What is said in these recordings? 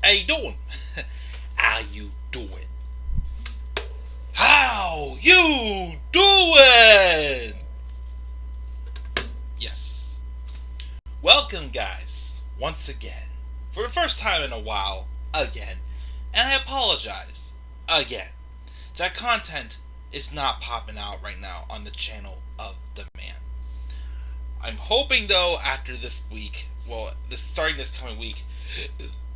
How you doing? How you doing? How you doing? Yes. Welcome, guys, once again. For the first time in a while, again. And I apologize, again. That content is not popping out right now on the channel of the man. I'm hoping, though, after this week, starting this coming week,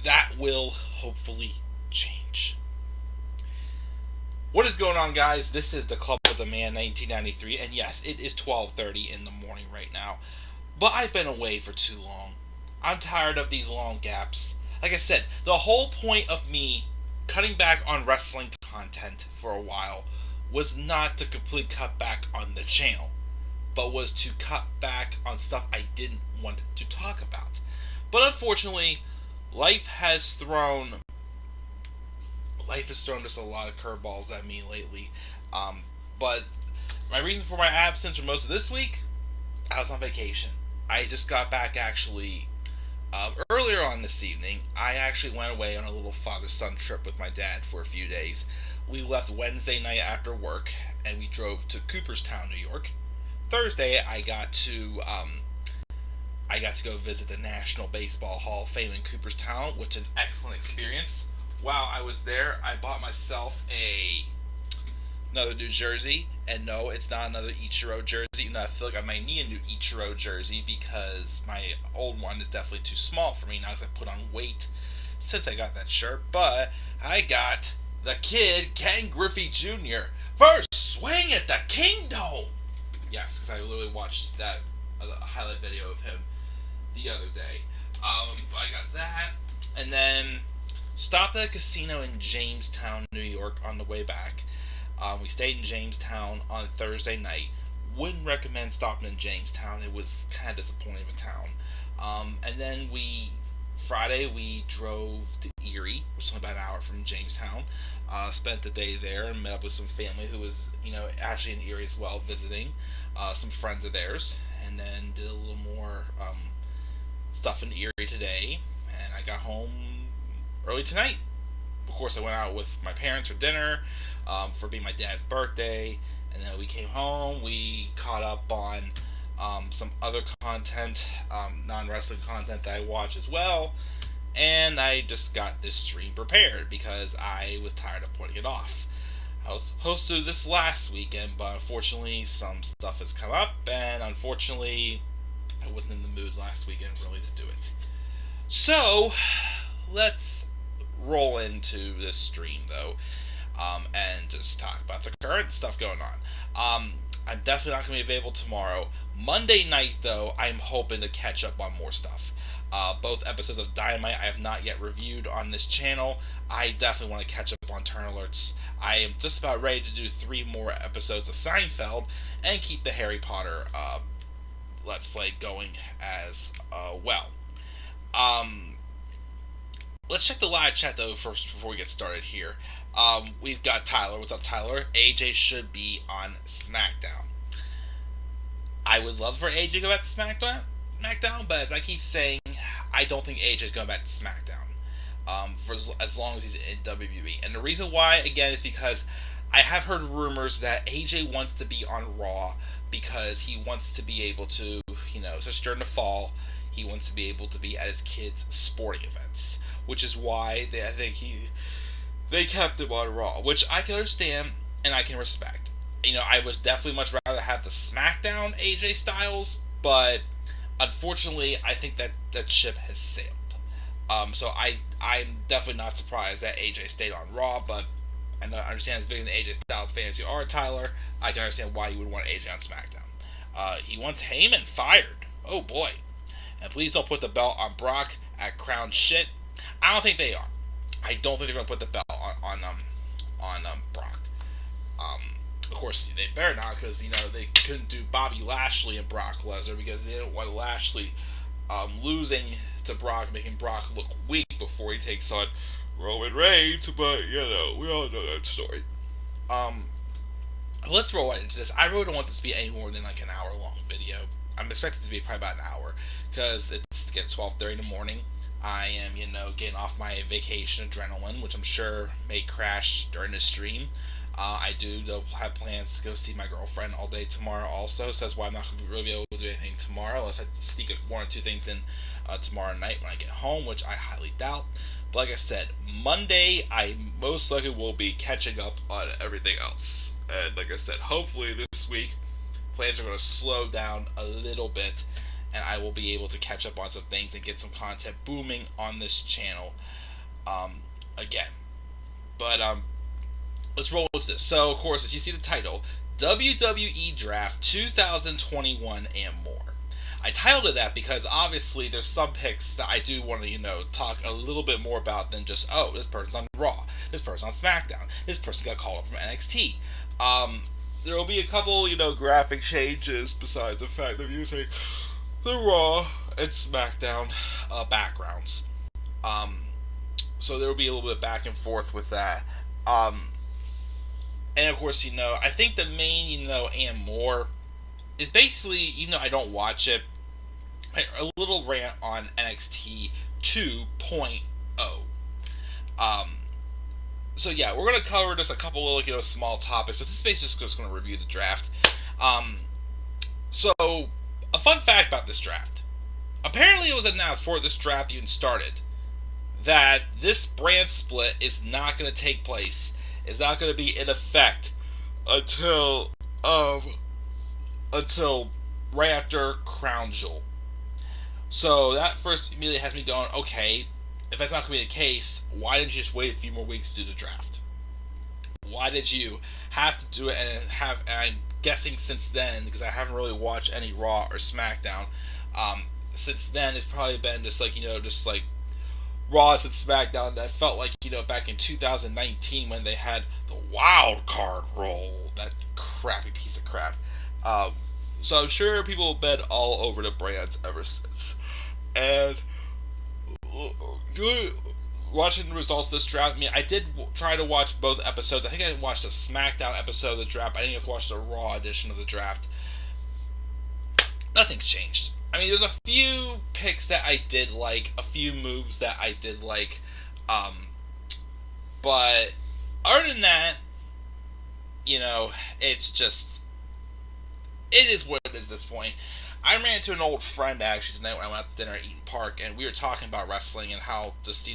that will hopefully change. What is going on, guys? This is the Club of the Man 1993, and yes, it is 12:30 in the morning right now. But I've been away for too long. I'm tired of these long gaps. Like I said, the whole point of me cutting back on wrestling content for a while was not to completely cut back on the channel, but was to cut back on stuff I didn't want to talk about. But unfortunately, life has thrown just a lot of curveballs at me lately. But my reason for my absence for most of this week, I was on vacation. I just got back actually earlier on this evening. I actually went away on a little father-son trip with my dad for a few days. We left Wednesday night after work, and we drove to Cooperstown, New York. Thursday, I got to go visit the National Baseball Hall of Fame in Cooperstown, which was an excellent experience. While I was there, I bought myself another new jersey, and no, it's not another Ichiro jersey. I feel like I might need a new Ichiro jersey because my old one is definitely too small for me now because I put on weight since I got that shirt. But I got the kid, Ken Griffey Jr. first swing at the Kingdom. Yes, because I literally watched that highlight video of him the other day. I got that, and then stopped at a casino in Jamestown, New York on the way back. We stayed in Jamestown on Thursday night. Wouldn't recommend stopping in Jamestown. It was kind of disappointing of a town. And then Friday we drove to Erie, which is only about an hour from Jamestown. Spent the day there and met up with some family who was, actually in Erie as well, visiting. Some friends of theirs. And then did a little more stuff in Erie today. And I got home early tonight. Of course, I went out with my parents for dinner for being my dad's birthday, and then we came home. We caught up on some other content, non-wrestling content that I watch as well, and I just got this stream prepared because I was tired of putting it off. I was supposed to do this last weekend, but unfortunately some stuff has come up, and unfortunately I wasn't in the mood last weekend really to do it. So let's roll into this stream though, and just talk about the current stuff going on. I'm definitely not going to be available tomorrow. Monday night though, I'm hoping to catch up on more stuff. Both episodes of Dynamite I have not yet reviewed on this channel. I definitely want to catch up on Turn Alerts. I am just about ready to do 3 more episodes of Seinfeld and keep the Harry Potter Let's Play going as well. Let's check the live chat though first before we get started here. We've got Tyler. What's up, Tyler? AJ should be on SmackDown. I would love for AJ to go back to SmackDown, but as I keep saying, I don't think AJ is going back to SmackDown for as long as he's in WWE. And the reason why, again, is because I have heard rumors that AJ wants to be on Raw because he wants to be able to, especially during the fall, he wants to be able to be at his kids' sporting events, which is why I think they kept him on Raw, which I can understand and I can respect. I would definitely much rather have the SmackDown AJ Styles, but unfortunately, I think that ship has sailed. So I'm definitely not surprised that AJ stayed on Raw, but I understand as big an AJ Styles fan as you are, Tyler, I can understand why you would want AJ on SmackDown. He wants Heyman fired. Oh boy. And please don't put the belt on Brock at Crown Shit. I don't think they are. I don't think they're going to put the belt on Brock. Of course, they better not, because they couldn't do Bobby Lashley and Brock Lesnar because they didn't want Lashley losing to Brock, making Brock look weak before he takes on Roman Reigns. But we all know that story. Let's roll right into this. I really don't want this to be any more than like an hour long video. I'm expecting it to be probably about an hour because it's 12:30 in the morning. I am, getting off my vacation adrenaline, which I'm sure may crash during the stream. I do though have plans to go see my girlfriend all day tomorrow also, so that's why I'm not going to really be able to do anything tomorrow unless I sneak one or two things in tomorrow night when I get home, which I highly doubt. But like I said, Monday I most likely will be catching up on everything else. And like I said, hopefully this week plans are going to slow down a little bit and I will be able to catch up on some things and get some content booming on this channel again. But let's roll with this. So, of course, as you see the title, WWE Draft 2021 and more. I titled it that because obviously there's some picks that I do want to, talk a little bit more about than just, oh, this person's on Raw, this person's on SmackDown, this person got called up from NXT. There will be a couple, graphic changes besides the fact of using the Raw and SmackDown backgrounds. So there will be a little bit back and forth with that. And of course, I think the main, and more is basically, even though I don't watch it, a little rant on NXT 2.0. So yeah, we're going to cover just a couple little, small topics, but this is basically just going to review the draft. So, a fun fact about this draft. Apparently it was announced before this draft even started that this brand split is not going to take place. It's not going to be in effect until right after Crown Jewel. So that first immediately has me going, okay, if that's not going to be the case, why didn't you just wait a few more weeks to do the draft? Why did you have to do it and I'm guessing since then, because I haven't really watched any Raw or SmackDown, since then it's probably been just like, just like Raws and SmackDown that felt like, back in 2019 when they had the wild card roll, that crappy piece of crap. So I'm sure people have been all over the brands ever since. And watching the results of this draft, I did try to watch both episodes. I think I watched the SmackDown episode of the draft. I didn't get to watch the Raw edition of the draft. Nothing's changed. There's a few picks that I did like, a few moves that I did like, but other than that, it's just, it is what it is at this point. I ran into an old friend actually tonight when I went out to dinner at Eaton Park, and we were talking about wrestling and how just,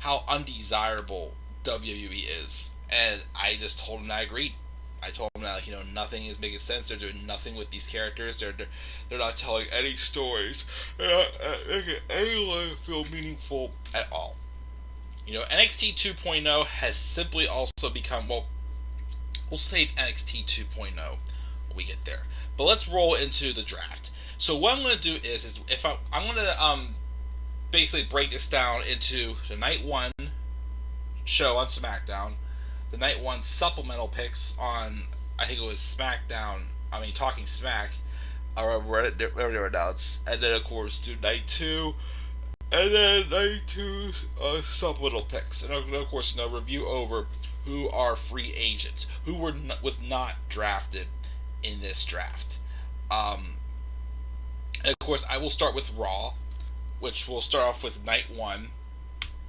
how undesirable WWE is, and I just told him that I agreed. I told him that, nothing is making sense. They're doing nothing with these characters. They're not telling any stories. They're not making anyone feel meaningful at all. NXT 2.0 has simply also become, well, we'll save NXT 2.0 when we get there. But let's roll into the draft. So what I'm going to do is if I'm going to basically break this down into the Night 1 show on SmackDown, the Night 1 supplemental picks on, I think it was SmackDown, Talking Smack, or whatever they were announced, and then of course do Night 2, and then Night 2's supplemental picks, and of course, review over who are free agents, who was not drafted in this draft. And of course, I will start with Raw, which will start off with Night 1,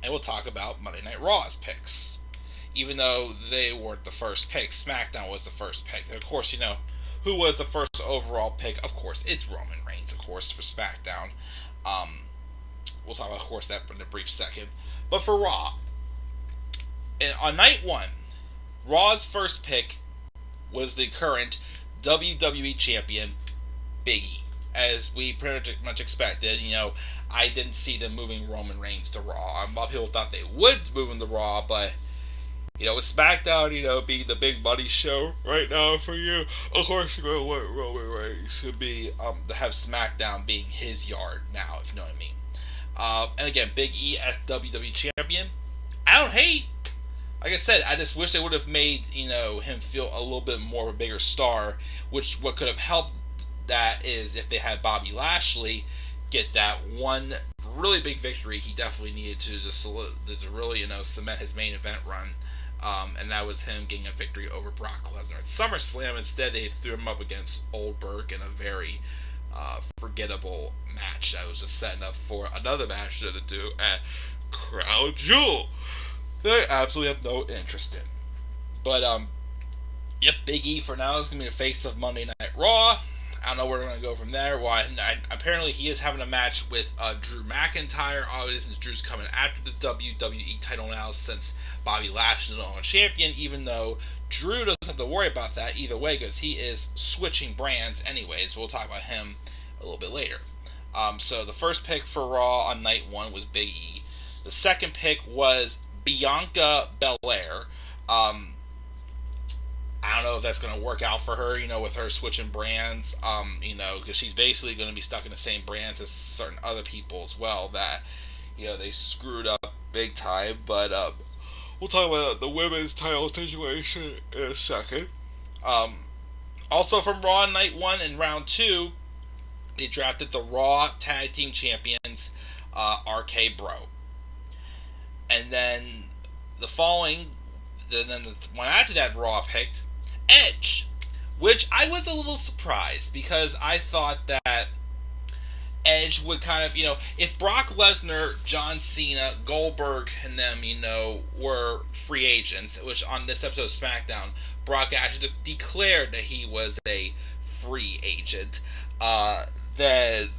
and we'll talk about Monday Night Raw's picks. Even though they weren't the first pick, SmackDown was the first pick. And of course, who was the first overall pick? Of course, it's Roman Reigns, of course, for SmackDown. We'll talk about, of course, that in a brief second. But for Raw, on Night 1, Raw's first pick was the current WWE Champion, Big E. As we pretty much expected, I didn't see them moving Roman Reigns to Raw. A lot of people thought they would move him to Raw, but with SmackDown, being the big money show right now for you, of course you're going to want Roman Reigns to be, to have SmackDown being his yard now, if you know what I mean. And again, Big E as WWE Champion, I don't hate. Like I said, I just wish they would have made, him feel a little bit more of a bigger star, which what could have helped that is if they had Bobby Lashley get that one really big victory he definitely needed to just to really, cement his main event run. And that was him getting a victory over Brock Lesnar at SummerSlam. Instead, they threw him up against Goldberg in a very forgettable match that was just setting up for another match to do at Crown Jewel that I absolutely have no interest in. But yep, Big E for now is going to be the face of Monday Night Raw. I don't know where we're going to go from there. Well, apparently he is having a match with Drew McIntyre. Obviously, Drew's coming after the WWE title now since Bobby Lashley is on champion, even though Drew doesn't have to worry about that either way because he is switching brands anyways. We'll talk about him a little bit later. So the first pick for Raw on night one was Big E. The second pick was Bianca Belair. I don't know if that's going to work out for her, with her switching brands, because she's basically going to be stuck in the same brands as certain other people as well that, they screwed up big time. But we'll talk about the women's title situation in a second. Also from Raw Night 1 and Round 2, they drafted the Raw Tag Team Champions, RK Bro. And then the one after that Raw picked Edge, which I was a little surprised because I thought that Edge would kind of, if Brock Lesnar, John Cena, Goldberg, and them, were free agents, which on this episode of SmackDown, Brock actually declared that he was a free agent, then,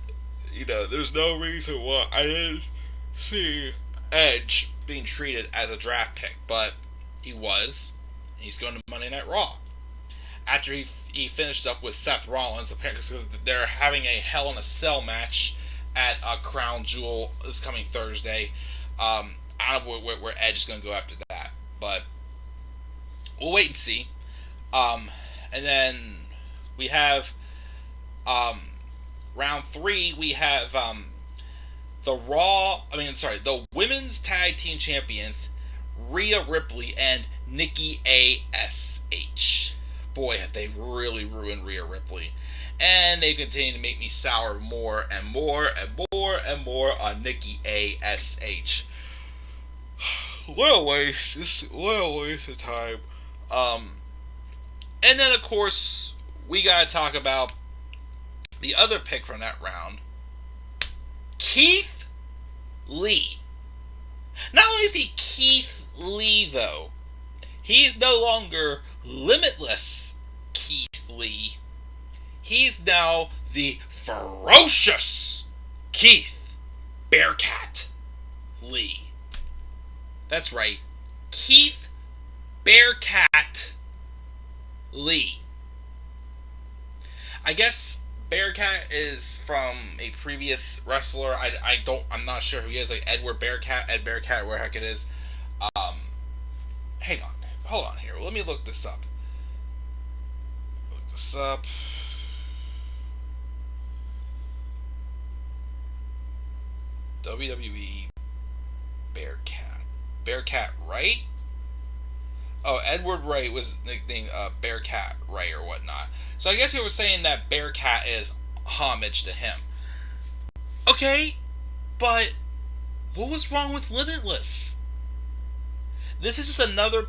there's no reason why I didn't see Edge being treated as a draft pick, but he was. He's going to Monday Night Raw. After he finished up with Seth Rollins, apparently because they're having a Hell in a Cell match at Crown Jewel this coming Thursday. I don't know where Edge is going to go after that, but we'll wait and see. And then we have round 3. We have the Women's Tag Team Champions, Rhea Ripley and Nikki A.S.H. Boy, have they really ruined Rhea Ripley. And they continue to make me sour more and more and more and more on Nikki A.S.H. What a waste of time. And then, of course, we gotta talk about the other pick from that round, Keith Lee. Not only is he Keith Lee, though, he's no longer Limitless Keith Lee. He's now the ferocious Keith Bearcat Lee. That's right, Keith Bearcat Lee. I guess Bearcat is from a previous wrestler. I'm not sure who he is, like Ed Bearcat, where the heck it is. Hang on. Hold on here. Let me look this up. WWE Bearcat. Bearcat Wright? Oh, Edward Wright was nicknamed Bearcat Wright or whatnot. So I guess people were saying that Bearcat is homage to him. Okay, but what was wrong with Limitless? This is just another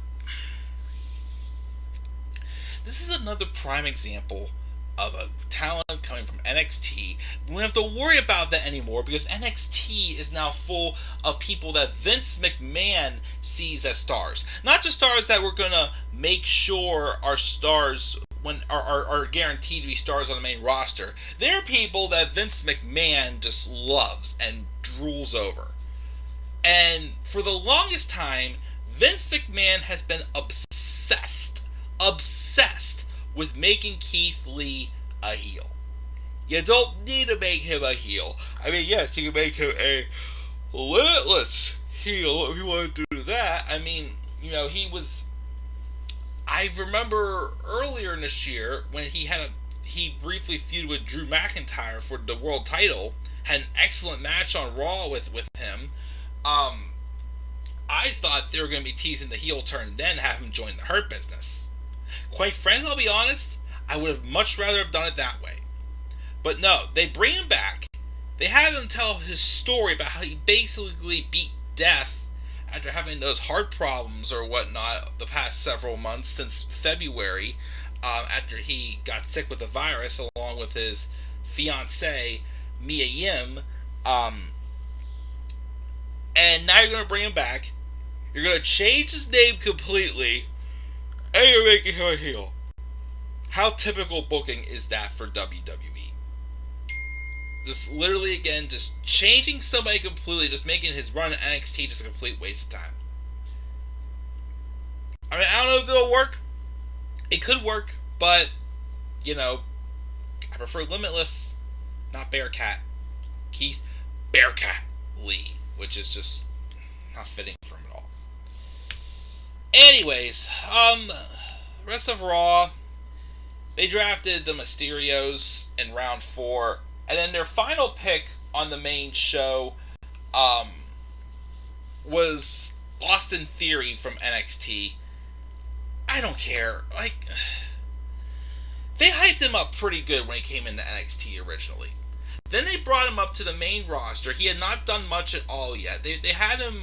prime example of a talent coming from NXT. We don't have to worry about that anymore because NXT is now full of people that Vince McMahon sees as stars. Not just stars that we're going to make sure are stars when are guaranteed to be stars on the main roster. They're people that Vince McMahon just loves and drools over. And for the longest time, Vince McMahon has been obsessed with making Keith Lee a heel. You don't need to make him a heel. I mean, yes, you can make him a Limitless heel if you want to do that. I mean, he was... I remember earlier in this year when he briefly feuded with Drew McIntyre for the world title, had an excellent match on Raw with him. I thought they were going to be teasing the heel turn and then have him join the Hurt Business. Quite frankly, I'll be honest, I would have much rather have done it that way. But no, they bring him back. They have him tell his story about how he basically beat death after having those heart problems or whatnot the past several months since February, after he got sick with the virus along with his fiance, Mia Yim. And now you're going to bring him back. You're going to change his name completely. And you're making him a heel. How typical booking is that for WWE? Just literally, again, just changing somebody completely, just making his run at NXT just a complete waste of time. I mean, I don't know if it'll work. It could work, but, I prefer Limitless, not Bearcat. Keith Bearcat Lee, which is just not fitting for him at all. Anyways, rest of Raw, they drafted the Mysterios in round 4, and then their final pick on the main show was Austin Theory from NXT. I don't care. They hyped him up pretty good when he came into NXT originally. Then they brought him up to the main roster. He had not done much at all yet. They had him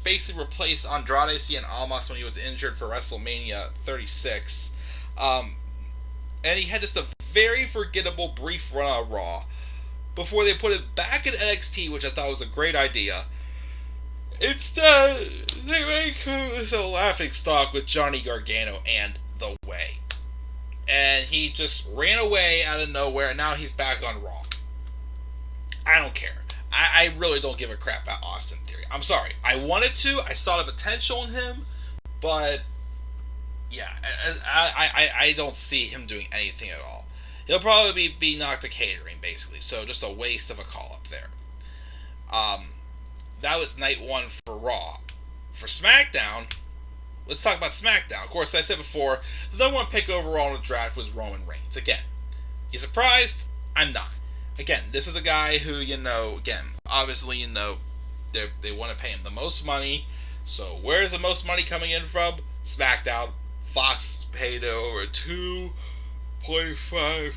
basically replace Andrade Cien Almas when he was injured for WrestleMania 36. And he had just a very forgettable brief run on Raw before they put it back in NXT, which I thought was a great idea. Instead, they make him a laughingstock with Johnny Gargano and The Way. And he just ran away out of nowhere, and now he's back on Raw. I don't care. I really don't give a crap about Austin Theory. I'm sorry. I wanted to. I saw the potential in him, but yeah, I don't see him doing anything at all. He'll probably be knocked to catering, basically. So just a waste of a call-up there. That was night 1 for Raw. For SmackDown, let's talk about SmackDown. Of course, as I said before, the number 1 pick overall in the draft was Roman Reigns. Again, you surprised? I'm not. Again, this is a guy who, obviously, they want to pay him the most money. So where's the most money coming in from? SmackDown. Fox paid over $2.5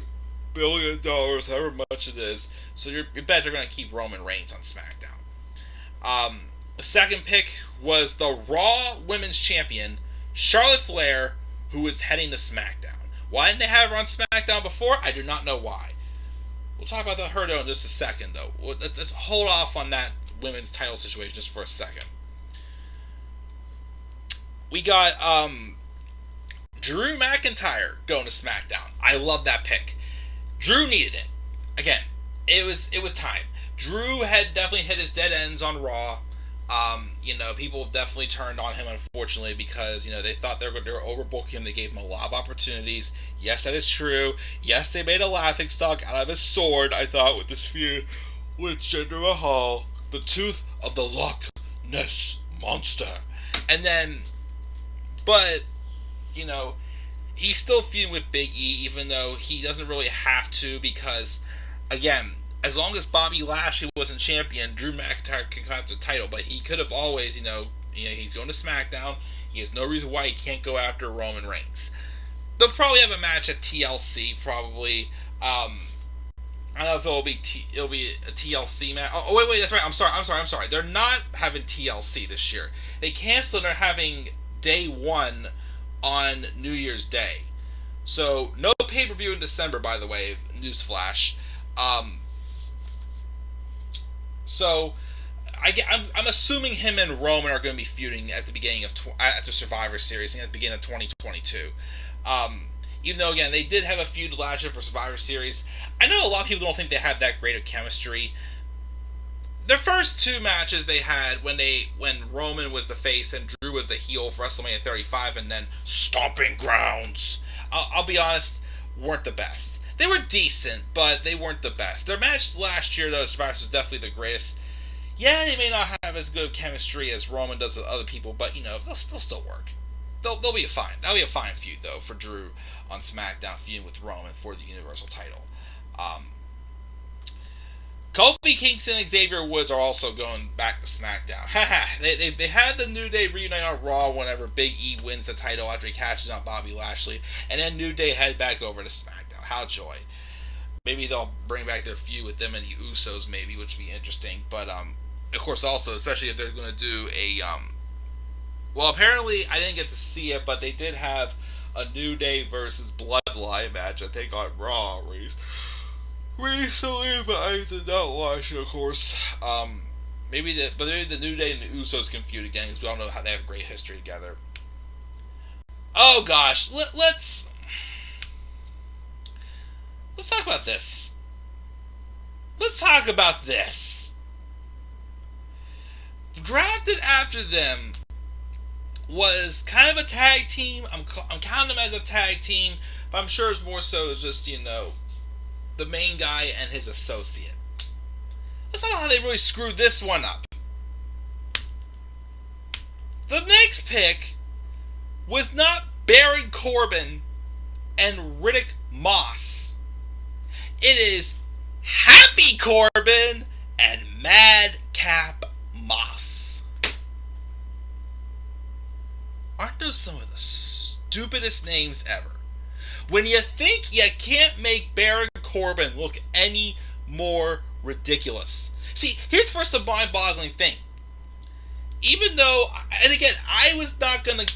billion, however much it is. So you bet they're going to keep Roman Reigns on SmackDown. The second pick was the Raw Women's Champion, Charlotte Flair, who was heading to SmackDown. Why didn't they have her on SmackDown before? I do not know why. We'll talk about her though in just a second, though. Let's hold off on that women's title situation just for a second. We got Drew McIntyre going to SmackDown. I love that pick. Drew needed it. Again, it was time. Drew had definitely hit his dead ends on Raw. People definitely turned on him, unfortunately, because, they thought they were overbooking him. They gave him a lot of opportunities. Yes, that is true. Yes, they made a laughingstock out of his sword, I thought, with this feud with Jinder Mahal, the Tooth of the Loch Ness Monster. And then, but, he's still feuding with Big E, even though he doesn't really have to, because, again, as long as Bobby Lashley wasn't champion, Drew McIntyre can come after the title. But he could have always, he's going to SmackDown. He has no reason why he can't go after Roman Reigns. They'll probably have a match at TLC, probably. I don't know if it'll be a TLC match. Oh, wait, that's right. I'm sorry. They're not having TLC this year. They canceled. They're having day 1 on New Year's Day. So no pay-per-view in December, by the way. Newsflash. So, I'm assuming him and Roman are going to be feuding at the beginning of at the Survivor Series at the beginning of 2022. Even though, again, they did have a feud last year for Survivor Series. I know a lot of people don't think they have that great of chemistry. Their first 2 matches they had when Roman was the face and Drew was the heel for WrestleMania 35, and then Stomping Grounds, I'll be honest, weren't the best. They were decent, but they weren't the best. Their match last year, though, Survivor was definitely the greatest. Yeah, they may not have as good chemistry as Roman does with other people, but, they'll still work. They'll be fine. That'll be a fine feud, though, for Drew on SmackDown, feuding with Roman for the Universal title. Kofi Kingston and Xavier Woods are also going back to SmackDown. They had the New Day reunite on Raw whenever Big E wins the title after he catches on Bobby Lashley, and then New Day head back over to SmackDown. How joy. Maybe they'll bring back their feud with them and the Usos, maybe, which would be interesting. But, of course, also, especially if they're going to do a, well, apparently, I didn't get to see it, but they did have a New Day versus Bloodline match, I think, on Raw, recently, but I did not watch it, of course. Maybe the New Day and the Usos can feud again because we all know how they have a great history together. Oh gosh, let's talk about this. Let's talk about this. Drafted after them was kind of a tag team. I'm counting them as a tag team, but I'm sure it's more so just, the main guy and his associate. Let's talk about how they really screwed this one up. The next pick was not Baron Corbin and Riddick Moss. It is Happy Corbin and Madcap Moss. Aren't those some of the stupidest names ever? When you think you can't make Baron Corbin look any more ridiculous. See, here's first a mind-boggling thing. Even though, and again, I was not gonna.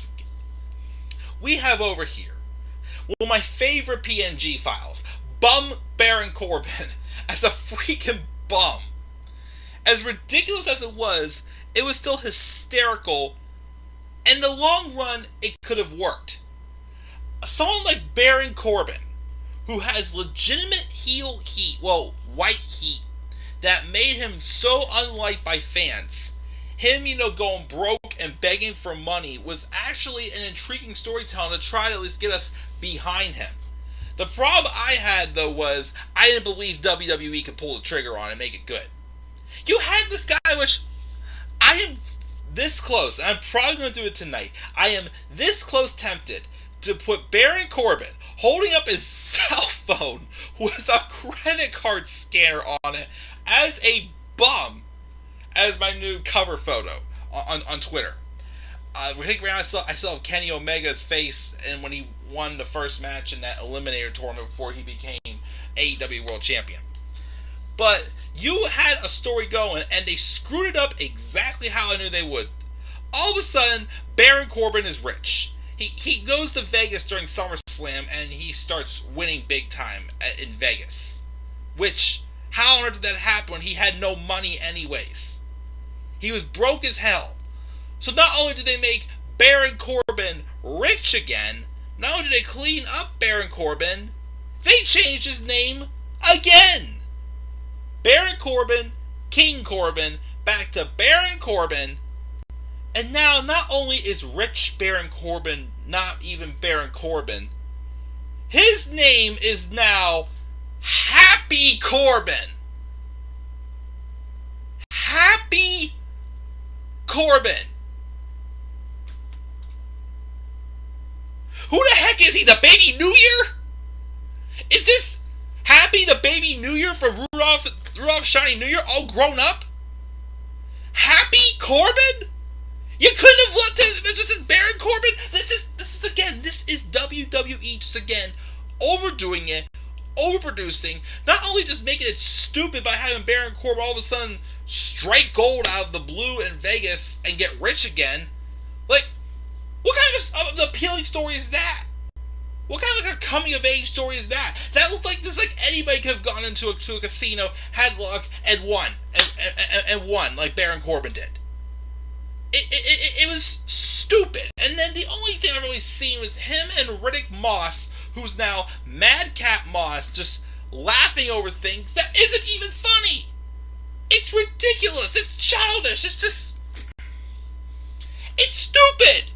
We have over here one of my favorite PNG files, Bum Baron Corbin, as a freaking bum. As ridiculous as it was still hysterical, and in the long run, it could have worked. Someone like Baron Corbin, who has legitimate heel heat, white heat, that made him so unliked by fans. Him, going broke and begging for money was actually an intriguing storytelling to try to at least get us behind him. The problem I had, though, was I didn't believe WWE could pull the trigger on and make it good. You had this guy, which I am this close, and I'm probably going to do it tonight. I am this close tempted to put Baron Corbin holding up his cell phone with a credit card scanner on it as a bum as my new cover photo on Twitter. I think right now I still have Kenny Omega's face, and when he won the first match in that Eliminator tournament before he became AEW World Champion. But you had a story going, and they screwed it up exactly how I knew they would. All of a sudden, Baron Corbin is rich. He goes to Vegas during SummerSlam, and he starts winning big time in Vegas. Which, how on earth did that happen when he had no money anyways? He was broke as hell. So not only did they make Baron Corbin rich again, not only did they clean up Baron Corbin, they changed his name again. Baron Corbin, King Corbin, back to Baron Corbin. And now not only is rich Baron Corbin not even Baron Corbin, his name is now Happy Corbin. Happy Corbin. Who the heck is he? The Baby New Year? Is this Happy the Baby New Year from Rudolph Shiny New Year all grown up? Happy Corbin? You couldn't have left him. This is Baron Corbin. This is WWE just again overdoing it, overproducing. Not only just making it stupid by having Baron Corbin all of a sudden strike gold out of the blue in Vegas and get rich again. Like, what kind of appealing story is that? What kind of a coming of age story is that? That looked like this. Like anybody could have gone into a casino, had luck, and won, and won like Baron Corbin did. It was stupid. And then the only thing I've really seen was him and Riddick Moss, who's now Madcap Moss, just laughing over things that isn't even funny. It's ridiculous. It's childish. It's stupid.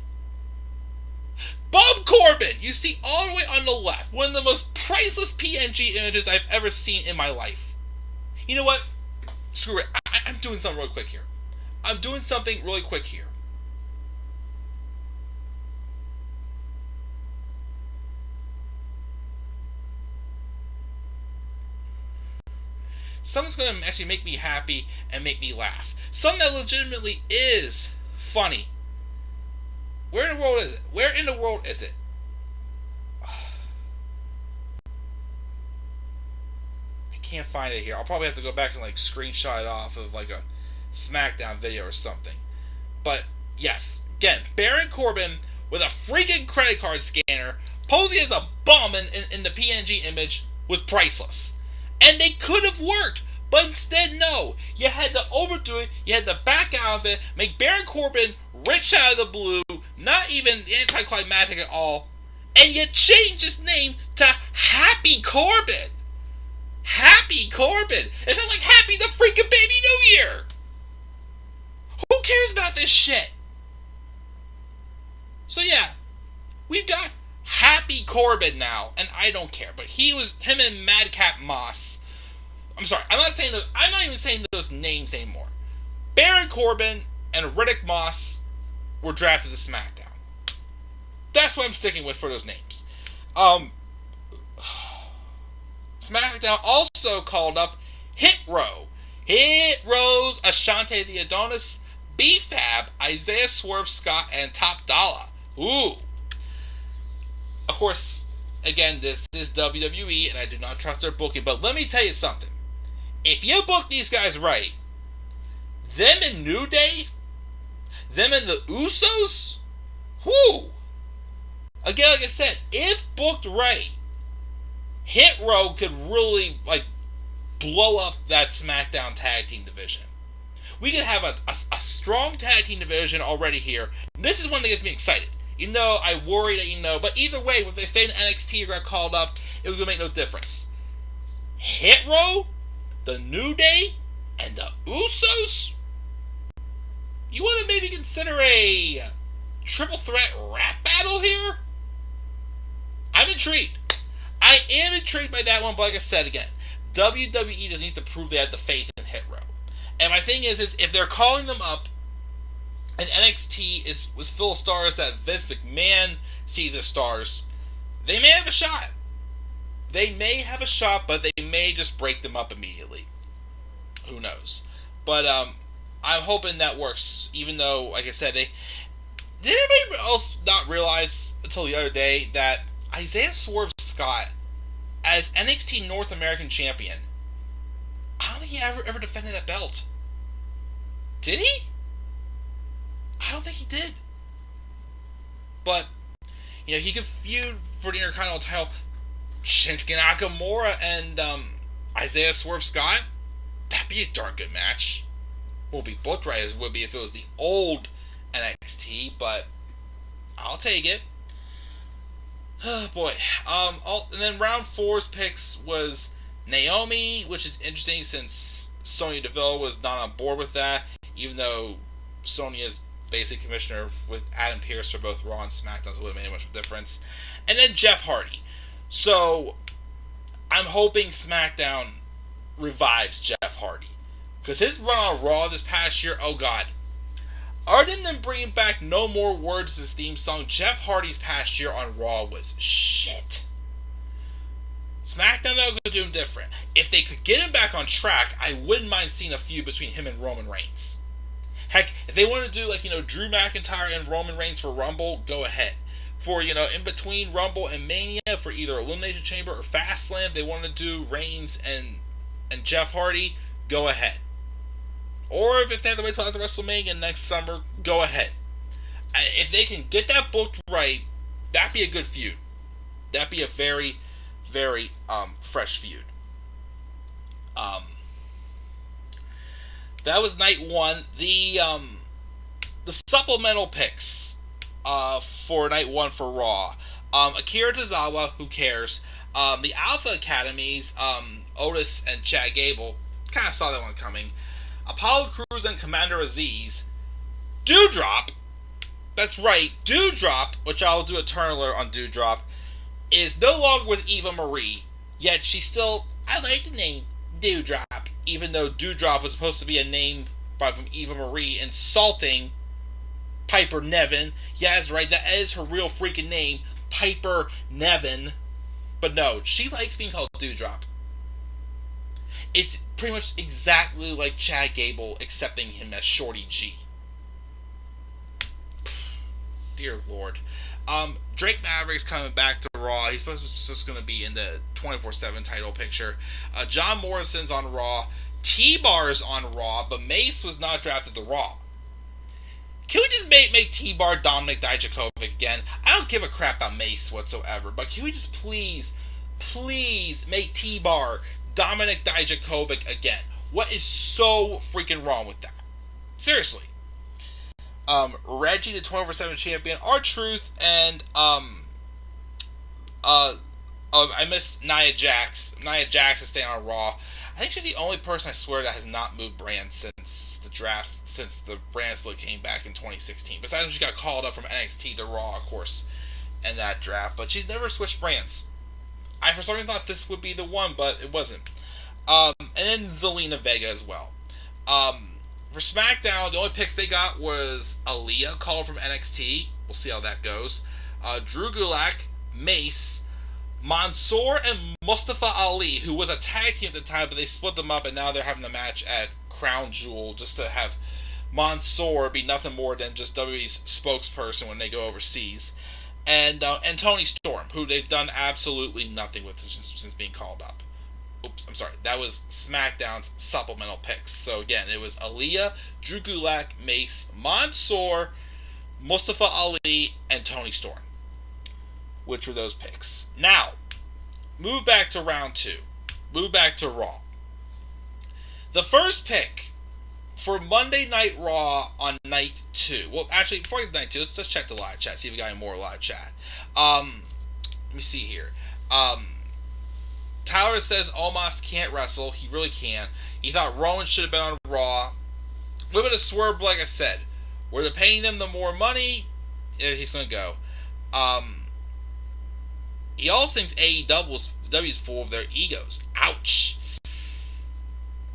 Bob Corbin, you see all the way on the left, one of the most priceless PNG images I've ever seen in my life. You know what? Screw it. I'm doing something real quick here. Something's going to actually make me happy and make me laugh. Something that legitimately is funny. Where in the world is it? I can't find it here. I'll probably have to go back and screenshot it off of a SmackDown video or something. But yes, again, Baron Corbin with a freaking credit card scanner posing as a bum in the PNG image was priceless. And they could have worked. But instead, no. You had to overdo it. You had to back out of it. Make Baron Corbin rich out of the blue. Not even anticlimactic at all. And you changed his name to Happy Corbin. Happy Corbin. It sounds like Happy the freaking Baby New Year. Who cares about this shit? So yeah, we've got Happy Corbin now, and I don't care. But him and Madcap Moss. I'm sorry, I'm not even saying those names anymore. Baron Corbin and Riddick Moss were drafted to SmackDown. That's what I'm sticking with for those names. SmackDown also called up Hit Row. Hit Row's Ashante the Adonis, B-Fab, Isaiah Swerve Scott, and Top Dollar. Ooh. Of course, again, this is WWE, and I do not trust their booking, but let me tell you something. If you book these guys right, them in New Day, them in the Usos, whoo. Again, like I said, if booked right, Hit Row could really, blow up that SmackDown tag team division. We could have a strong tag team division already here. This is one that gets me excited. Even though I worry that, but either way, if they say in NXT got called up, it was going to make no difference. Hit Row, the New Day, and the Usos? You want to maybe consider a triple threat rap battle here? I'm intrigued. I am intrigued by that one, but like I said again, WWE just needs to prove they have the faith in Hit Row. And my thing is if they're calling them up, and NXT was full of stars that Vince McMahon sees as stars, they may have a shot. They may have a shot, but they may just break them up immediately. Who knows? But I'm hoping that works, even though, like I said, did anybody else not realize until the other day that Isaiah Swerve Scott, as NXT North American Champion, I don't think he ever defended that belt. Did he? I don't think he did. But, he could feud for the Intercontinental title. Shinsuke Nakamura and Isaiah Swerve Scott. That'd be a darn good match. Won't be booked right as it would be if it was the old NXT, but I'll take it. Oh boy. And then round 4's picks was Naomi, which is interesting since Sonya Deville was not on board with that, even though Sonya is basically commissioner with Adam Pearce for both Raw and SmackDown, so it wouldn't make much of a difference. And then Jeff Hardy. So I'm hoping SmackDown revives Jeff Hardy, because his run on Raw this past year, oh god. Other than them bringing back No More Words as his theme song, Jeff Hardy's past year on Raw was shit. SmackDown now could do him different. If they could get him back on track, I wouldn't mind seeing a feud between him and Roman Reigns. Heck, if they wanted to do Drew McIntyre and Roman Reigns for Rumble, go ahead. For, in between Rumble and Mania, for either Elimination Chamber or Fastlane, if they wanted to do Reigns and Jeff Hardy, go ahead. Or if they have to wait till after WrestleMania next summer, go ahead. If they can get that booked right, that'd be a good feud. That'd be a very, very fresh feud. That was night 1. The supplemental picks for night 1 for Raw. Akira Tozawa, who cares? The Alpha Academies, Otis and Chad Gable, kind of saw that one coming. Apollo Crews and Commander Aziz. Doudrop, that's right, Doudrop, which I'll do a turn alert on Doudrop, is no longer with Eva Marie, yet she still, I like the name Doudrop, even though Doudrop was supposed to be a name from Eva Marie, insulting Piper Niven. Yeah, that's right, that is her real freaking name, Piper Niven. But no, she likes being called Doudrop. It's pretty much exactly like Chad Gable accepting him as Shorty G. Dear Lord. Drake Maverick's coming back to Raw. He's just going to be in the 24/7 title picture. John Morrison's on Raw. T-Bar's on Raw, but Mace was not drafted to Raw. Can we just make T-Bar Dominic Dijakovic again? I don't give a crap about Mace whatsoever, but can we just please make T-Bar Dominik Dijakovic again. What is so freaking wrong with that? Seriously. Reggie, the 24/7 champion, R-Truth, and I missed Nia Jax. Nia Jax is staying on Raw. I think she's the only person, I swear, that has not moved brands since the draft, since the brand split came back in 2016. Besides when she got called up from NXT to Raw, of course, in that draft. But she's never switched brands. I for some reason thought this would be the one, but it wasn't. And then Zelina Vega as well. For SmackDown, the only picks they got was Aaliyah, called from NXT. We'll see how that goes. Drew Gulak, Mace, Mansoor, and Mustafa Ali, who was a tag team at the time, but they split them up, and now they're having a match at Crown Jewel just to have Mansoor be nothing more than just WWE's spokesperson when they go overseas. And Toni Storm, who they've done absolutely nothing with since being called up. Oops, I'm sorry. That was SmackDown's supplemental picks. So again, it was Aaliyah, Drew Gulak, Mace, Mansoor, Mustafa Ali, and Toni Storm. Which were those picks. Now, move back to round 2. Move back to Raw. The first pick for Monday Night Raw on night 2. Well, actually, before night 2, let's check the live chat. See if we got any more live chat. Let me see here. Tyler says Omos can't wrestle. He really can. He thought Rowan should have been on Raw. A little bit of swerve, like I said. Where they're paying them the more money, he's going to go. He also thinks AEW is full of their egos. Ouch.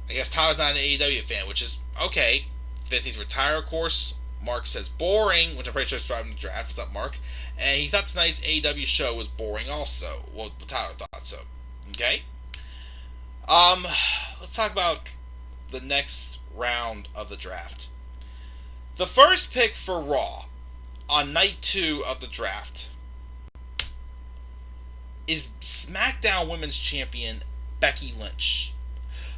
I guess Tyler's not an AEW fan, which is okay. Vince's retire, of course. Mark says boring, which I'm pretty sure is driving the draft. What's up, Mark? And he thought tonight's AEW show was boring also. Well, Tyler thought so. Okay? Let's talk about the next round of the draft. The first pick for Raw on night 2 of the draft is SmackDown Women's Champion Becky Lynch.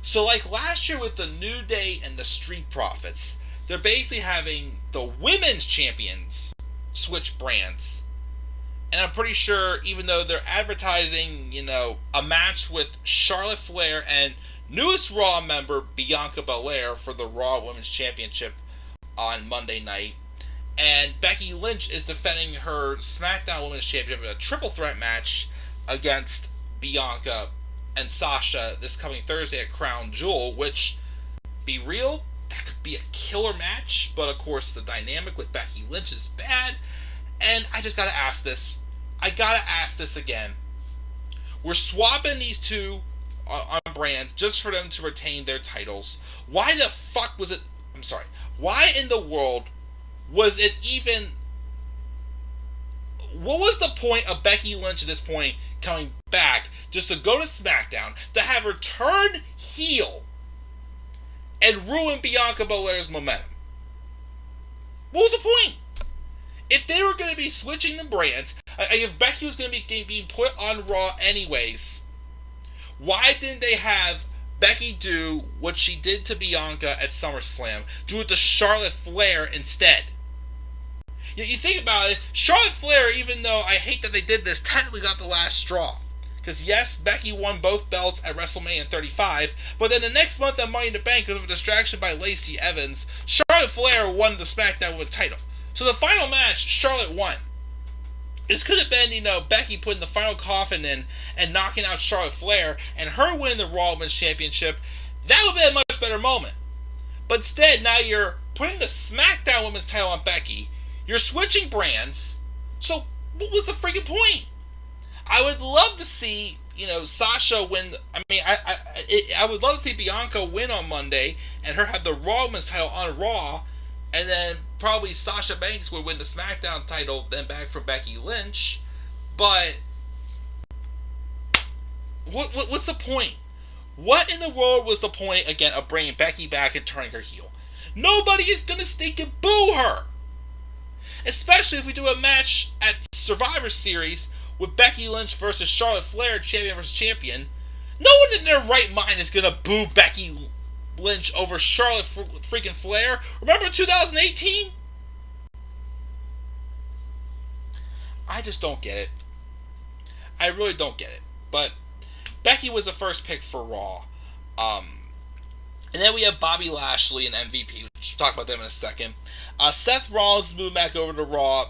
So like last year with the New Day and the Street Profits, they're basically having the women's champions switch brands. And I'm pretty sure, even though they're advertising, a match with Charlotte Flair and newest Raw member Bianca Belair for the Raw Women's Championship on Monday night, and Becky Lynch is defending her SmackDown Women's Championship in a triple threat match against Bianca and Sasha this coming Thursday at Crown Jewel, which, be real, that could be a killer match, but of course the dynamic with Becky Lynch is bad, and I just gotta ask this. I gotta ask this again. We're swapping these two on brands just for them to retain their titles. Why the fuck was it... I'm sorry. Why in the world was it even... What was the point of Becky Lynch at this point coming back just to go to SmackDown, to have her turn heel and ruin Bianca Belair's momentum? What was the point? If they were going to be switching the brands, if Becky was going to be being put on Raw anyways, why didn't they have Becky do what she did to Bianca at SummerSlam, do it to Charlotte Flair instead? You think about it, Charlotte Flair, even though I hate that they did this, technically got the last straw. Because yes, Becky won both belts at WrestleMania 35, but then the next month at Money in the Bank, because of a distraction by Lacey Evans, Charlotte Flair won the SmackDown Women's title. So the final match, Charlotte won. This could have been, Becky putting the final coffin in and knocking out Charlotte Flair and her winning the Raw Women's Championship. That would be a much better moment. But instead, now you're putting the SmackDown Women's title on Becky. You're switching brands. So what was the freaking point? I would love to see, Sasha win. I would love to see Bianca win on Monday and her have the Raw Women's title on Raw. And then probably Sasha Banks would win the SmackDown title, then back from Becky Lynch. But what's the point? What in the world was the point, again, of bringing Becky back and turning her heel? Nobody is going to stink and boo her. Especially if we do a match at Survivor Series with Becky Lynch versus Charlotte Flair, champion versus champion. No one in their right mind is going to boo Becky Lynch over Charlotte freaking Flair. Remember 2018? I just don't get it. I really don't get it. But Becky was the first pick for Raw. And then we have Bobby Lashley and MVP. We'll talk about them in a second. Seth Rollins moved back over to Raw.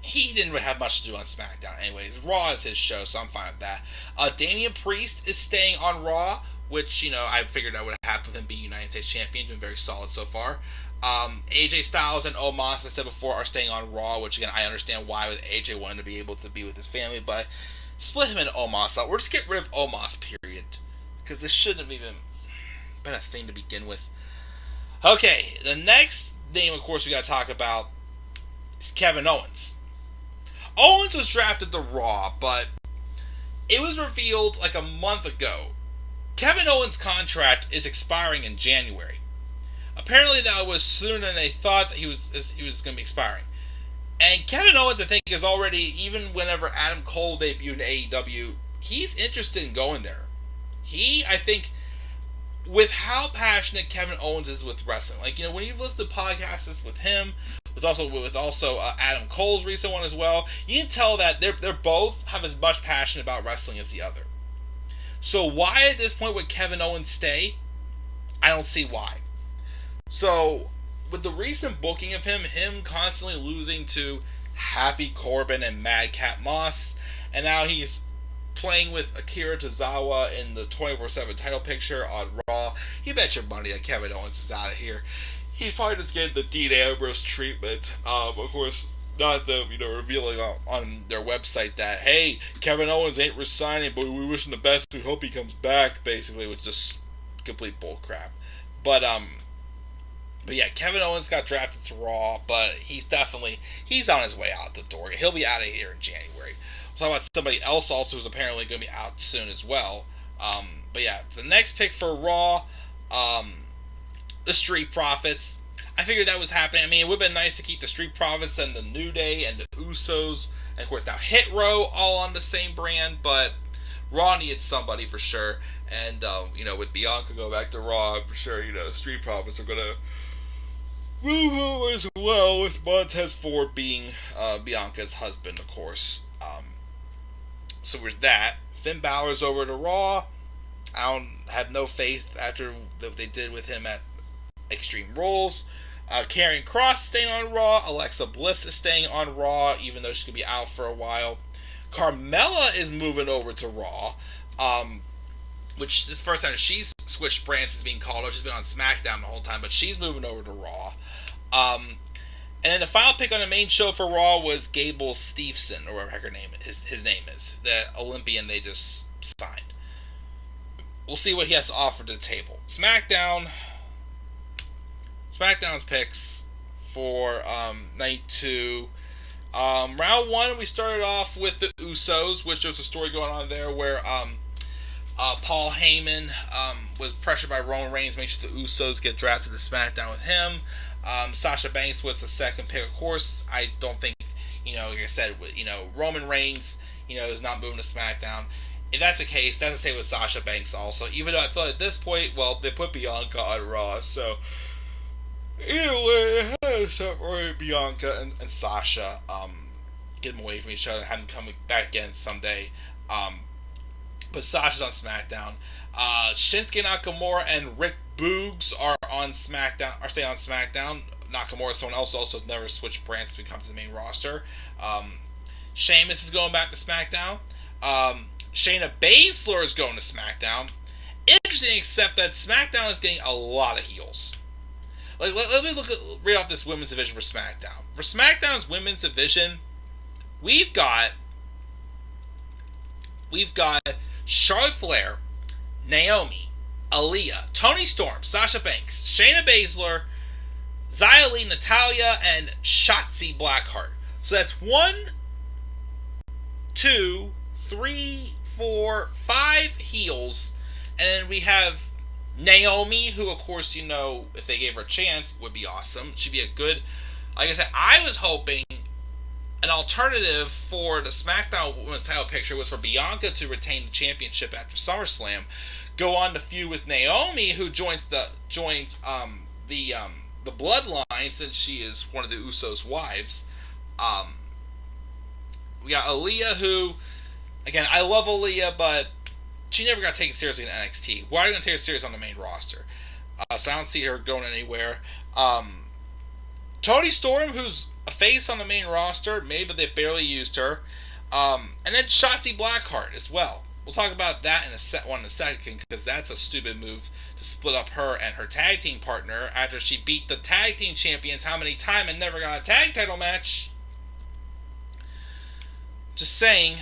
He didn't really have much to do on SmackDown anyways. Raw is his show, so I'm fine with that. Damian Priest is staying on Raw, which, I figured that would happen with him being United States Champion. Doing very solid so far. AJ Styles and Omos, as I said before, are staying on Raw, which, again, I understand why with AJ wanting to be able to be with his family, but split him and Omos out. We're just get rid of Omos, period. Because this shouldn't have even been a thing to begin with. Okay, the next name, of course, we got to talk about is Kevin Owens. Owens was drafted to Raw, but it was revealed like a month ago. Kevin Owens' contract is expiring in January. Apparently, that was sooner than they thought that he was going to be expiring. And Kevin Owens, I think, is already, even whenever Adam Cole debuted in AEW, he's interested in going there. I think, with how passionate Kevin Owens is with wrestling, when you've listened to podcasts with him, with also Adam Cole's recent one as well, you can tell that they're both have as much passion about wrestling as the other. So why at this point would Kevin Owens stay? I don't see why. So with the recent booking of him constantly losing to Happy Corbin and Madcap Moss, and now he's playing with Akira Tozawa in the 24/7 title picture on Raw, you bet your money that Kevin Owens is out of here. He's probably just getting the Dean Ambrose treatment. Of course, not them, revealing on their website that, hey, Kevin Owens ain't resigning, but we wish him the best. We hope he comes back, basically, which is just complete bullcrap. But yeah, Kevin Owens got drafted to Raw, but he's on his way out the door. He'll be out of here in January. We'll talk about somebody else also who's apparently going to be out soon as well. But yeah, the next pick for Raw, the Street Profits. I figured that was happening. I mean, it would have been nice to keep the Street Profits and the New Day and the Usos, and of course now Hit Row all on the same brand, but Raw needed somebody for sure. And, with Bianca going back to Raw, I'm sure, Street Profits are going to move over as well, with Montez Ford being Bianca's husband, of course. So there's that. Finn Balor's over to Raw. I don't have no faith after what they did with him at Extreme Rules. Karrion Kross is staying on Raw. Alexa Bliss is staying on Raw, even though she's going to be out for a while. Carmella is moving over to Raw, which this first time she's switched brands since being called up. She's been on SmackDown the whole time, but she's moving over to Raw. And then the final pick on the main show for Raw was Gable Steveson, or whatever her name his name is, the Olympian they just signed. We'll see what he has to offer to the table. SmackDown's picks for night 2. Round 1, we started off with the Usos, which was a story going on there where Paul Heyman was pressured by Roman Reigns to make sure the Usos get drafted to SmackDown with him. Sasha Banks was the second pick. Of course, I don't think, like I said, Roman Reigns, is not moving to SmackDown. If that's the case, that's the same with Sasha Banks also. Even though I feel at this point, well, they put Bianca on Raw, so either way, it has to separate Bianca and Sasha, get them away from each other, have them come back again someday. But Sasha's on SmackDown. Shinsuke Nakamura and Rick Boogs are on SmackDown. Are staying on SmackDown. Nakamura is someone else also has never switched brands to come to the main roster. Sheamus is going back to SmackDown. Shayna Baszler is going to SmackDown. Interesting, except that SmackDown is getting a lot of heels. Let me read off this women's division for SmackDown. For SmackDown's women's division, we've got Charlotte Flair, Naomi, Aaliyah, Toni Storm, Sasha Banks, Shayna Baszler, Xia Li, Natalya, and Shotzi Blackheart. So that's 1, 2, 3, 4, 5 heels, and then we have Naomi, who, of course, if they gave her a chance, would be awesome. She'd be a good, like I said, I was hoping an alternative for the SmackDown Women's title picture was for Bianca to retain the championship after SummerSlam, go on to feud with Naomi, who joins the bloodline since she is one of the Usos' wives. We got Aaliyah, who, again, I love Aaliyah, but she never got taken seriously in NXT. Why are you going to take her serious on the main roster? So I don't see her going anywhere. Toni Storm, who's a face on the main roster, maybe they barely used her. And then Shotzi Blackheart as well. We'll talk about that in a second, because that's a stupid move to split up her and her tag team partner after she beat the tag team champions how many times and never got a tag title match. Just saying.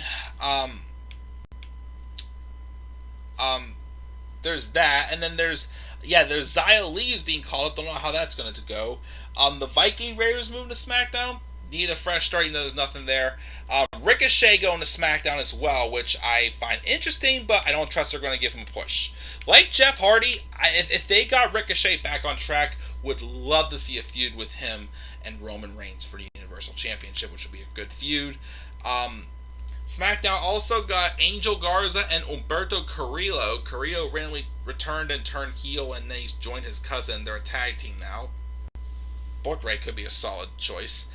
There's that, and then there's Xia Li who's being called up. Don't know how that's going to go. The Viking Raiders moving to SmackDown. Need a fresh start, even though there's nothing there. Ricochet going to SmackDown as well, which I find interesting, but I don't trust they're going to give him a push. Like Jeff Hardy, if they got Ricochet back on track, would love to see a feud with him and Roman Reigns for the Universal Championship, which would be a good feud. SmackDown also got Angel Garza and Humberto Carrillo. Carrillo randomly returned and turned heel, and then he's joined his cousin. They're a tag team now. Both Ray could be a solid choice.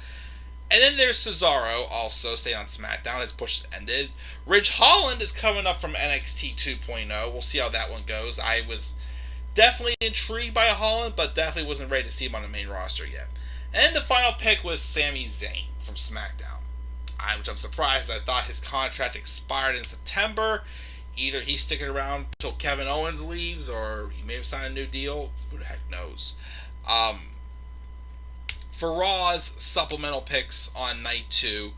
And then there's Cesaro, also staying on SmackDown. His push has ended. Ridge Holland is coming up from NXT 2.0. We'll see how that one goes. I was definitely intrigued by Holland, but definitely wasn't ready to see him on the main roster yet. And the final pick was Sami Zayn from SmackDown. Which I'm surprised. I thought his contract expired in September. Either he's sticking around until Kevin Owens leaves, or he may have signed a new deal. Who the heck knows? For Raw's supplemental picks on night 2,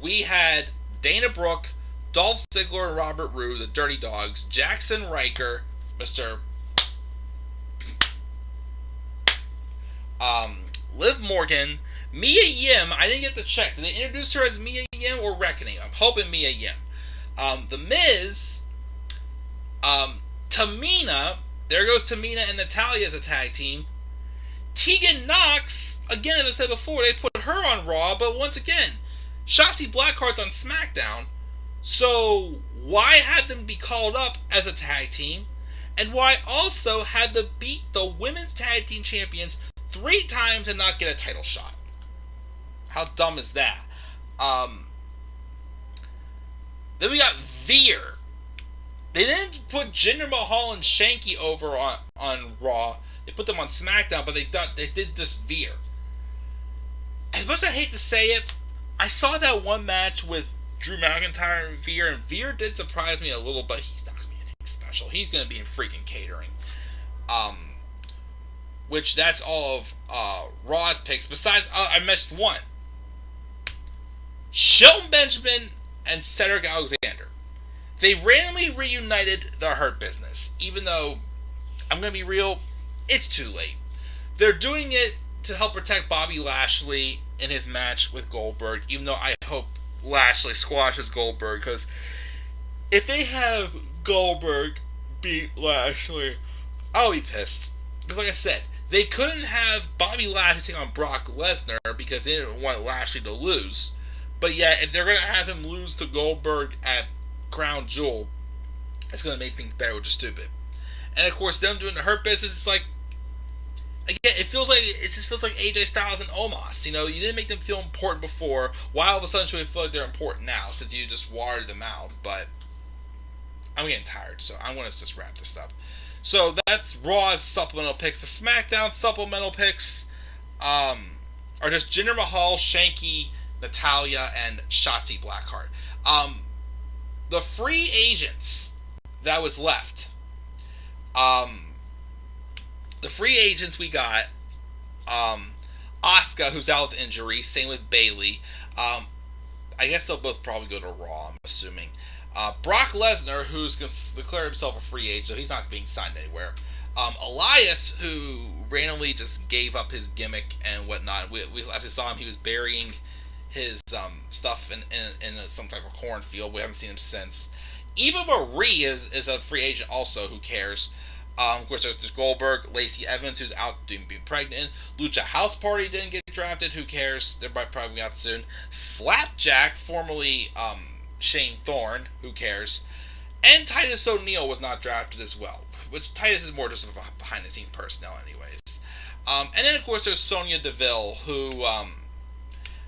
we had Dana Brooke, Dolph Ziggler and Robert Roode, the Dirty Dogs, Jackson Riker, Mr. Liv Morgan, Mia Yim. I didn't get to check. Did they introduce her as Mia Yim or Reckoning? I'm hoping Mia Yim. The Miz, Tamina. There goes Tamina and Natalya as a tag team. Tegan Nox, again, as I said before, they put her on Raw, but once again, Shotzi Blackheart's on SmackDown. So why had them be called up as a tag team? And why also had to beat the women's tag team champions 3 times and not get a title shot? How dumb is that? Then we got Veer. They didn't put Jinder Mahal and Shanky over on Raw. They put them on SmackDown, but they did just Veer. As much as I hate to say it, I saw that one match with Drew McIntyre and Veer did surprise me a little, but he's not going to be anything special. He's going to be in freaking catering. Which that's all of Raw's picks. Besides, I missed one. Shelton Benjamin and Cedric Alexander. They randomly reunited the Hurt Business, even though, I'm going to be real, it's too late. They're doing it to help protect Bobby Lashley in his match with Goldberg, even though I hope Lashley squashes Goldberg, because if they have Goldberg beat Lashley, I'll be pissed. Because like I said, they couldn't have Bobby Lashley take on Brock Lesnar because they didn't want Lashley to lose. But yet, if they're going to have him lose to Goldberg at Crown Jewel, it's going to make things better, which is stupid. And of course, them doing the Hurt Business, it's like, again, it just feels like AJ Styles and Omos. You know, you didn't make them feel important before. Why all of a sudden should we feel like they're important now, since you just watered them out? But I'm getting tired, so I'm going to just wrap this up. So that's Raw's supplemental picks. The SmackDown supplemental picks are just Jinder Mahal, Shanky, Natalya, and Shotzi Blackheart. The free agents that was left. The free agents we got, Asuka, who's out with injury. Same with Bayley. I guess they'll both probably go to Raw, I'm assuming. Brock Lesnar, who's going to declare himself a free agent, so he's not being signed anywhere. Elias, who randomly just gave up his gimmick and whatnot. We last saw him, he was burying his stuff in some type of cornfield. We haven't seen him since. Eva Marie is a free agent also. Who cares? Of course, there's Goldberg, Lacey Evans, who's out being pregnant. Lucha House Party didn't get drafted. Who cares? They're probably out soon. Slapjack, formerly Shane Thorne. Who cares? And Titus O'Neil was not drafted as well. Which Titus is more just a behind-the-scenes personnel, anyways. And then, of course, there's Sonya Deville, who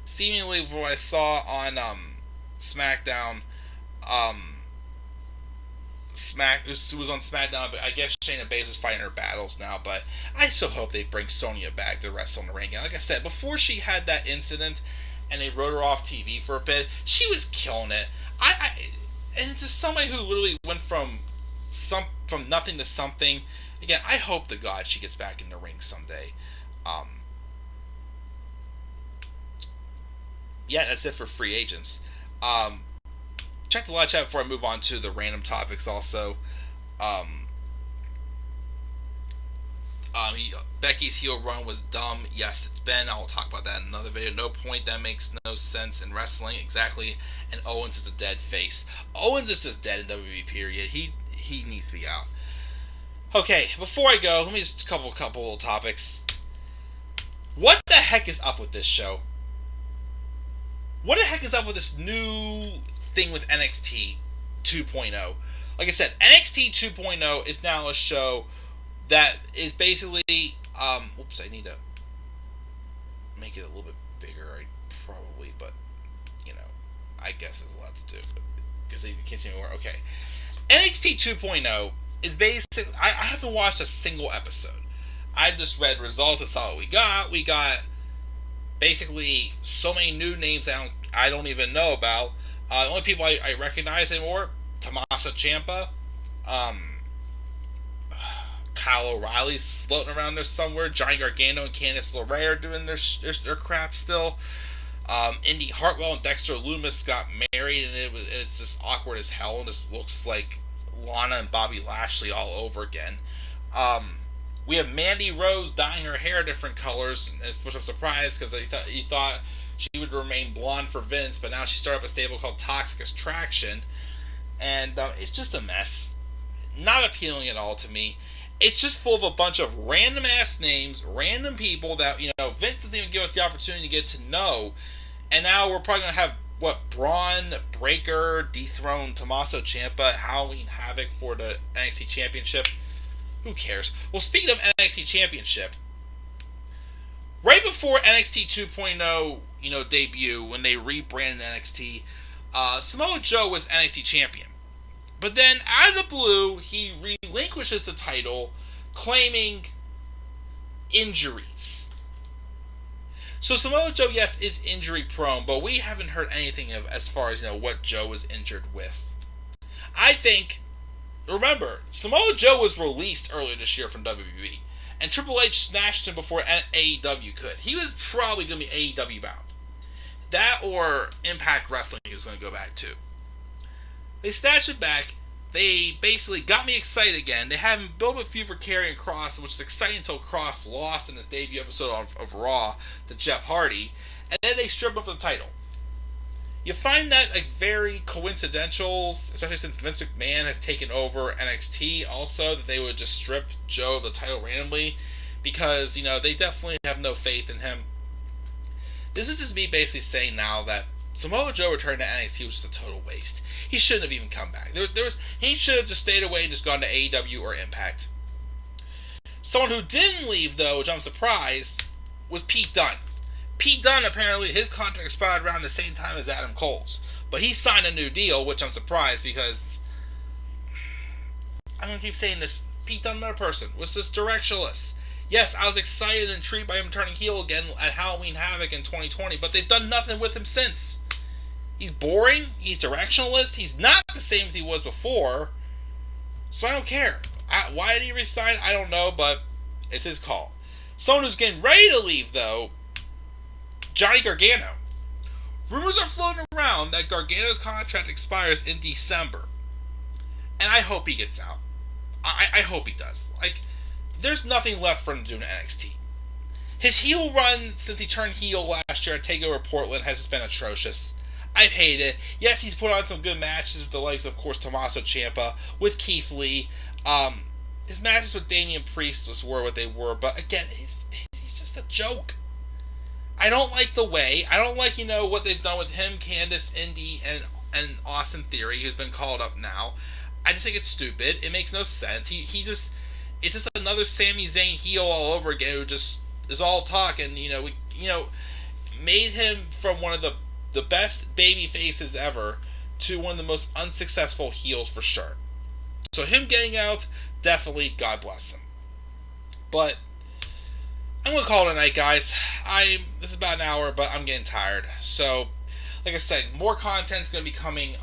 seemingly, from what I saw on SmackDown, who was on SmackDown, but I guess Shayna Baszler is fighting her battles now. But I still hope they bring Sonya back to wrestle in the ring. And like I said, before she had that incident and they wrote her off TV for a bit, she was killing it. And just somebody who literally went from nothing to something. Again, I hope to God she gets back in the ring someday. Yeah, that's it for free agents. Check the live chat before I move on to the random topics also. Becky's heel run was dumb. Yes, it's been. I'll talk about that in another video. No point. That makes no sense in wrestling. Exactly. And Owens is a dead face. Owens is just dead in WWE, period. He needs to be out. Okay, before I go, let me just couple little topics. What the heck is up with this show? What the heck is up with this new thing with NXT 2.0? Like I said, NXT 2.0 is now a show that is basically, oops, I need to make it a little bit bigger, probably, but, I guess there's a lot to do, because you can't see me more. Okay. NXT 2.0 is basically, I haven't watched a single episode. I just read results and saw what we got. We got basically so many new names I don't even know about. The only people I recognize anymore, Tommaso Ciampa, Kyle O'Reilly's floating around there somewhere. Johnny Gargano and Candice LeRae are doing their crap still. Indy Hartwell and Dexter Lumis got married, and it's just awkward as hell, and just looks like Lana and Bobby Lashley all over again. We have Mandy Rose dyeing her hair different colors, which I'm surprised because he thought she would remain blonde for Vince, but now she started up a stable called Toxic Attraction, and it's just a mess. Not appealing at all to me. It's just full of a bunch of random ass names, random people that Vince doesn't even give us the opportunity to get to know, and now we're probably gonna have Braun Breaker dethrone Tommaso Ciampa, Halloween Havoc for the NXT Championship. Who cares? Well, speaking of NXT Championship, right before NXT 2.0, debut, when they rebranded NXT, Samoa Joe was NXT champion. But then, out of the blue, he relinquishes the title, claiming injuries. So Samoa Joe, yes, is injury prone, but we haven't heard anything of as far as what Joe was injured with. I think, remember, Samoa Joe was released earlier this year from WWE, and Triple H snatched him before AEW could. He was probably going to be AEW bound. That or Impact Wrestling he was going to go back to. They snatched it back. They basically got me excited again. They had him build a feud for Karrion Kross, which is exciting until Kross lost in his debut episode of Raw to Jeff Hardy, and then they stripped him of the title. You find that very coincidental, especially since Vince McMahon has taken over NXT also, that they would just strip Joe of the title randomly, because, they definitely have no faith in him. This is just me basically saying now that Samoa Joe returned to NXT was just a total waste. He shouldn't have even come back. He should have just stayed away and just gone to AEW or Impact. Someone who didn't leave, though, which I'm surprised, was Pete Dunne. Pete Dunne, apparently, his contract expired around the same time as Adam Cole's. But he signed a new deal, which I'm surprised because, I'm going to keep saying this, Pete Dunne, better person, was just directionless. Yes, I was excited and intrigued by him turning heel again at Halloween Havoc in 2020, but they've done nothing with him since. He's boring, he's directionless, he's not the same as he was before, so I don't care. Why did he resign? I don't know, but it's his call. Someone who's getting ready to leave, though, Johnny Gargano. Rumors are floating around that Gargano's contract expires in December, and I hope he gets out. I hope he does. There's nothing left for him to do in NXT. His heel run since he turned heel last year at TakeOver Portland has just been atrocious. I've hated it. Yes, he's put on some good matches with the likes of course, Tommaso Ciampa, with Keith Lee. His matches with Damian Priest were what they were, but again, he's just a joke. I don't like the way. I don't like, what they've done with him, Candice, Indy, and Austin Theory, who's been called up now. I just think it's stupid. It makes no sense. It's just another Sami Zayn heel all over again who just is all talk and, made him from one of the best baby faces ever to one of the most unsuccessful heels for sure. So him getting out, definitely God bless him. But I'm gonna call it a night, guys. This is about an hour, but I'm getting tired. So, like I said, more content's gonna be coming.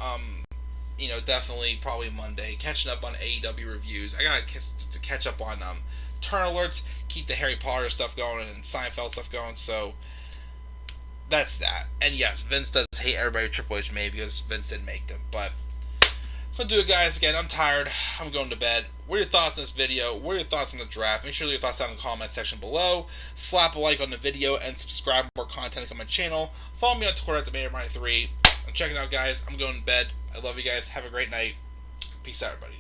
Definitely probably Monday. Catching up on AEW reviews. I gotta catch up on turn alerts. Keep the Harry Potter stuff going and Seinfeld stuff going. So that's that. And yes, Vince does hate everybody Triple H made because Vince didn't make them. But I'm gonna do it, guys. Again, I'm tired. I'm going to bed. What are your thoughts on this video? What are your thoughts on the draft? Make sure to leave your thoughts down in the comment section below. Slap a like on the video and subscribe for more content on my channel. Follow me on Twitter at TheMayorMoney3. I'm checking out, guys. I'm going to bed. I love you guys. Have a great night. Peace out, everybody.